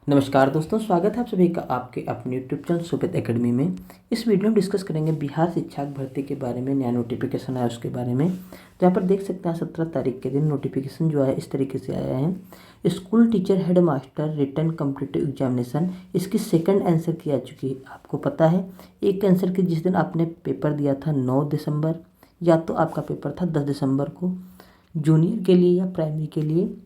नमस्कार दोस्तों, स्वागत है आप सभी का आपके अपने यूट्यूब चैनल सुपेत एकेडमी में। इस वीडियो में डिस्कस करेंगे बिहार शिक्षक भर्ती के बारे में। नया नोटिफिकेशन आया उसके बारे में। जहाँ पर देख सकते हैं 17 तारीख के दिन नोटिफिकेशन जो है इस तरीके से आया है। School teacher head master written competitive examination, इसकी सेकंड आंसर की आ चुकी है। आपको पता है एक आंसर की जिस दिन आपने पेपर दिया था 9 दिसंबर, या तो आपका पेपर था 10 दिसंबर को जूनियर के लिए या प्राइमरी के लिए।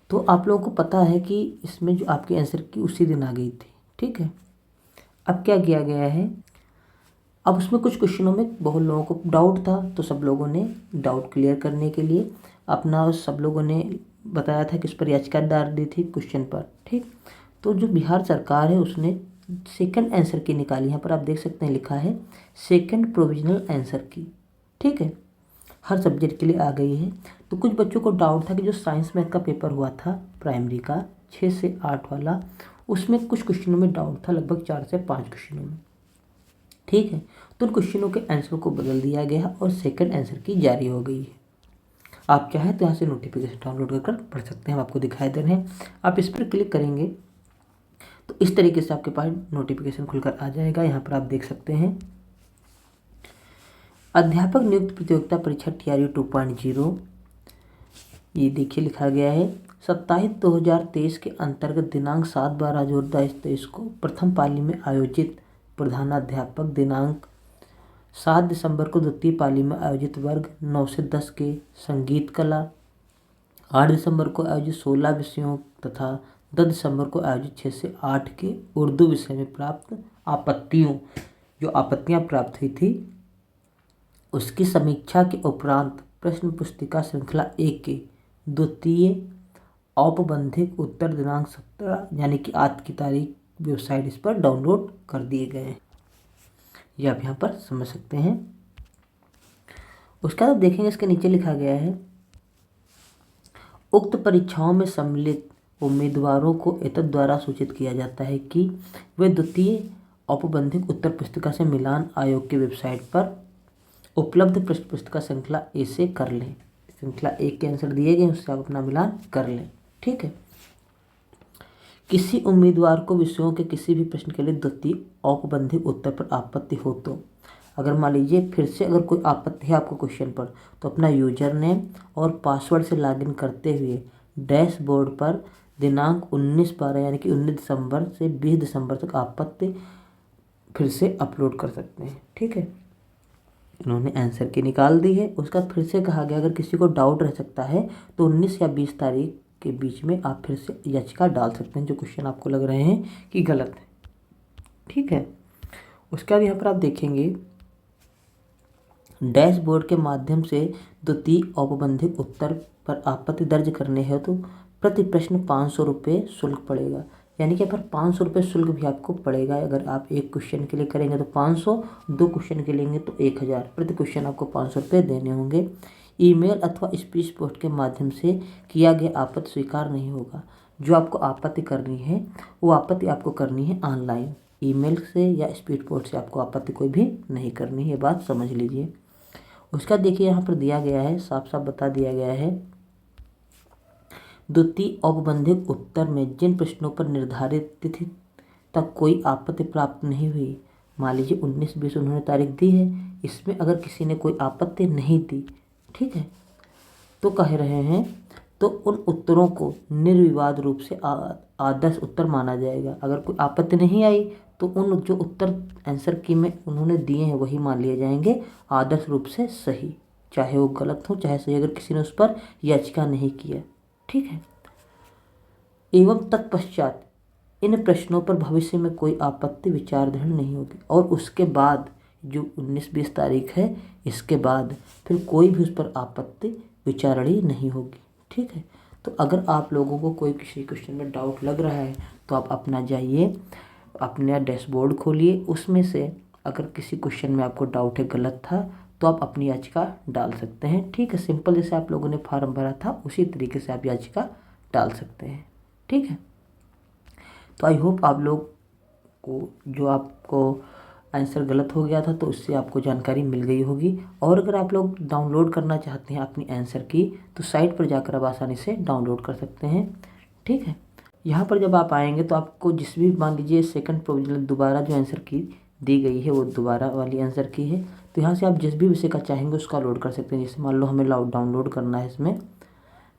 तो आप लोगों को पता है कि इसमें जो आपके आंसर की उसी दिन आ गई थी। ठीक है, अब क्या किया गया है, अब उसमें कुछ क्वेश्चनों में बहुत लोगों को डाउट था, तो सब लोगों ने डाउट क्लियर करने के लिए अपना सब लोगों ने बताया था कि उस पर याचिका डाल दी थी क्वेश्चन पर। ठीक, तो जो बिहार सरकार है उसने सेकंड आंसर की निकाली। यहाँ पर आप देख सकते हैं लिखा है सेकंड प्रोविजनल आंसर की। ठीक है, हर सब्जेक्ट के लिए आ गई है। तो कुछ बच्चों को डाउट था कि जो साइंस मैथ का पेपर हुआ था प्राइमरी का 6 से 8 वाला, उसमें कुछ क्वेश्चनों में डाउट था, लगभग 4 से 5 क्वेश्चनों में। ठीक है, तो उन क्वेश्चनों के आंसर को बदल दिया गया और सेकंड आंसर की जारी हो गई है। आप चाहें तो यहाँ से नोटिफिकेशन डाउनलोड कर पढ़ सकते हैं, हम आपको दिखाई दे रहे हैं। आप इस पर क्लिक करेंगे तो इस तरीके से आपके पास नोटिफिकेशन खुलकर आ जाएगा। यहाँ पर आप देख सकते हैं अध्यापक नियुक्त प्रतियोगिता परीक्षा TRU 2.0, ये देखिए लिखा गया है 27/2023 के अंतर्गत दिनांक 7/12/2023 को प्रथम पाली में आयोजित प्रधानाध्यापक, दिनांक 7 दिसंबर को द्वितीय पाली में आयोजित वर्ग 9 से 10 के संगीत कला, 8 दिसंबर को आयोजित 16 विषयों तथा 10 दिसंबर को आयोजित 6 से 8 के उर्दू विषय में प्राप्त आपत्तियां प्राप्त हुई थी, उसकी समीक्षा के उपरांत प्रश्न पुस्तिका श्रृंखला 1 के द्वितीय औपबंधिक उत्तर दिनांक 17 यानी कि आज की तारीख वेबसाइट इस पर डाउनलोड कर दिए गए हैं। ये आप यहाँ पर समझ सकते हैं। उसके बाद देखेंगे इसके नीचे लिखा गया है उक्त परीक्षाओं में सम्मिलित उम्मीदवारों को एतद द्वारा सूचित किया जाता है कि वे द्वितीय औपबंधिक उत्तर पुस्तिका से मिलान आयोग की वेबसाइट पर उपलब्ध प्रश्न पुस्तिका श्रृंखला ए से कर लें। श्रृंखला 1 के आंसर दिए गए उससे आप अपना मिलान कर लें। ठीक है, किसी उम्मीदवार को विषयों के किसी भी प्रश्न के लिए द्वितीय औपबंधिक उत्तर पर आपत्ति हो तो, अगर मान लीजिए फिर से अगर कोई आपत्ति है आपको क्वेश्चन पर, तो अपना यूजर नेम और पासवर्ड से लॉगिन करते हुए डैशबोर्ड पर दिनांक 19/12 यानी कि 19 दिसंबर से 20 दिसंबर तक आपत्ति फिर से अपलोड कर सकते हैं। ठीक है, इन्होंने आंसर की निकाल दी है। उसका फिर से कहा गया अगर किसी को डाउट रह सकता है तो 19 या 20 तारीख के बीच में आप फिर से याचिका डाल सकते हैं जो क्वेश्चन आपको लग रहे हैं कि गलत है। ठीक है, उसके बाद यहाँ पर आप देखेंगे डैशबोर्ड के माध्यम से द्वितीय औपबंधिक उत्तर पर आपत्ति दर्ज करने है तो प्रति प्रश्न 500 रुपये शुल्क पड़ेगा। यानी कि पर 500 रुपये शुल्क भी आपको पड़ेगा। अगर आप एक क्वेश्चन के लिए करेंगे तो 500, 2 क्वेश्चन के लेंगे तो 1000, प्रति क्वेश्चन आपको 500 रुपये देने होंगे। ईमेल अथवा स्पीच पोस्ट के माध्यम से किया गया आपत्ति स्वीकार नहीं होगा। जो आपको आपत्ति करनी है वो आपत्ति आपको करनी है ऑनलाइन, ईमेल से या स्पीड पोस्ट से आपको आपत्ति कोई भी नहीं करनी है, ये बात समझ लीजिए। उसका देखिए यहाँ पर दिया गया है, साफ साफ बता दिया गया है द्वितीय औपबंधिक उत्तर में जिन प्रश्नों पर निर्धारित तिथि तक कोई आपत्ति प्राप्त नहीं हुई, मान लीजिए 19-20 उन्होंने तारीख दी है, इसमें अगर किसी ने कोई आपत्ति नहीं दी, ठीक है, तो कह रहे हैं तो उन उत्तरों को निर्विवाद रूप से आदर्श उत्तर माना जाएगा। अगर कोई आपत्ति नहीं आई तो उन जो उत्तर आंसर की में उन्होंने दिए हैं वही मान लिए जाएंगे आदर्श रूप से सही, चाहे वो गलत हो चाहे सही, अगर किसी ने उस पर याचिका नहीं किया। ठीक है, एवं तत्पश्चात इन प्रश्नों पर भविष्य में कोई आपत्ति विचाराधीन नहीं होगी। और उसके बाद जो 19-20 तारीख है, इसके बाद फिर कोई भी उस पर आपत्ति विचारणीय नहीं होगी। ठीक है, तो अगर आप लोगों को कोई किसी क्वेश्चन में डाउट लग रहा है तो आप अपना जाइए अपने डैशबोर्ड खोलिए, उसमें से अगर किसी क्वेश्चन में आपको डाउट है गलत था तो आप अपनी याचिका डाल सकते हैं। ठीक है, सिंपल जैसे आप लोगों ने फॉर्म भरा था उसी तरीके से आप याचिका डाल सकते हैं। ठीक है, तो आई होप आप लोग को जो आपको आंसर गलत हो गया था तो उससे आपको जानकारी मिल गई होगी। और अगर आप लोग डाउनलोड करना चाहते हैं अपनी आंसर की तो साइट पर जाकर आप आसानी से डाउनलोड कर सकते हैं। ठीक है, यहाँ पर जब आप आएंगे तो आपको जिस भी मान लीजिए सेकंड प्रोविजनल दोबारा जो आंसर की दी गई है वो दोबारा वाली आंसर की है। तो यहाँ से आप जिस भी विषय का चाहेंगे उसका लोड कर सकते हैं। जैसे मान लो हमें डाउनलोड करना है इसमें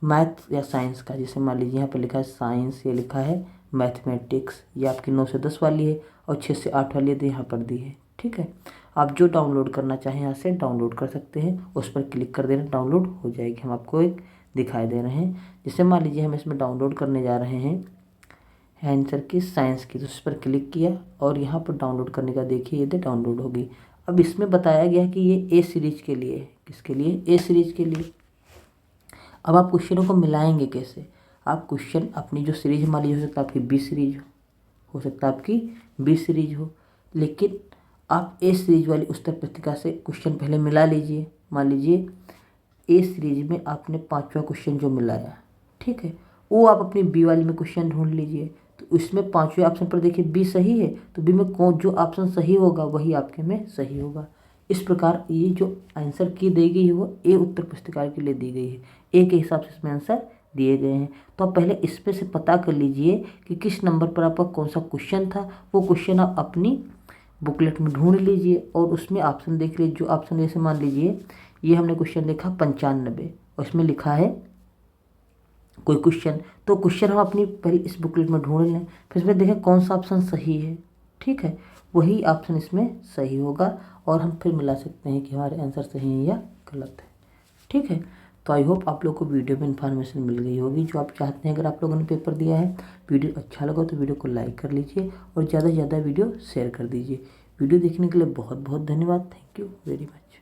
मैथ या साइंस का, जैसे मान लीजिए यहाँ पे लिखा है साइंस, ये लिखा है मैथमेटिक्स, ये आपकी 9 से 10 वाली है और 6 से 8 वाली है, तो यहाँ पर दी है। ठीक है, आप जो डाउनलोड करना चाहें यहाँ से डाउनलोड कर सकते हैं, उस पर क्लिक कर देना, डाउनलोड हो जाएगी। हम आपको एक दिखाई दे रहे हैं। जैसे मान लीजिए हम इसमें डाउनलोड करने जा रहे हैं आंसर की साइंस की, तो उस पर क्लिक किया और यहाँ पर डाउनलोड करने का देखिए ये डाउनलोड होगी। अब इसमें बताया गया है कि ये ए सीरीज के लिए है। किसके लिए? ए सीरीज के लिए। अब आप क्वेश्चनों को मिलाएंगे कैसे? आप क्वेश्चन अपनी जो सीरीज मान लीजिए, हो सकता है आपकी बी सीरीज हो सकता है आपकी बी सीरीज हो, लेकिन आप ए सीरीज वाली उत्तर पत्रिका से क्वेश्चन पहले मिला लीजिए। मान लीजिए ए सीरीज में आपने 5वां क्वेश्चन जो मिलाया, ठीक है, वो आप अपनी बी वाली में क्वेश्चन ढूंढ लीजिए। तो इसमें 5वें ऑप्शन पर देखिए बी सही है, तो बी में कौन जो ऑप्शन सही होगा वही आपके में सही होगा। इस प्रकार ये जो आंसर की दी गई है वो ए उत्तर पुस्तिका के लिए दी गई है। ए के हिसाब से इसमें आंसर दिए गए हैं। तो आप पहले इसमें से पता कर लीजिए कि किस नंबर पर आपका कौन सा क्वेश्चन था। वो क्वेश्चन आप अपनी बुकलेट में ढूंढ लीजिए और उसमें ऑप्शन देख लीजिए। जो ऑप्शन जैसे मान लीजिए ये हमने क्वेश्चन देखा 95 और इसमें लिखा है कोई क्वेश्चन, तो क्वेश्चन हम अपनी पहले इस बुकलेट में ढूंढ लें, फिर इसमें देखें कौन सा ऑप्शन सही है। ठीक है, वही ऑप्शन इसमें सही होगा और हम फिर मिला सकते हैं कि हमारे आंसर सही है या गलत है। ठीक है, तो आई होप आप लोग को वीडियो में इन्फॉर्मेशन मिल गई होगी जो आप चाहते हैं। अगर आप लोगों ने पेपर दिया है, वीडियो अच्छा लगा तो वीडियो को लाइक कर लीजिए और ज़्यादा से ज़्यादा वीडियो शेयर कर दीजिए। वीडियो देखने के लिए बहुत बहुत धन्यवाद। Thank you very much.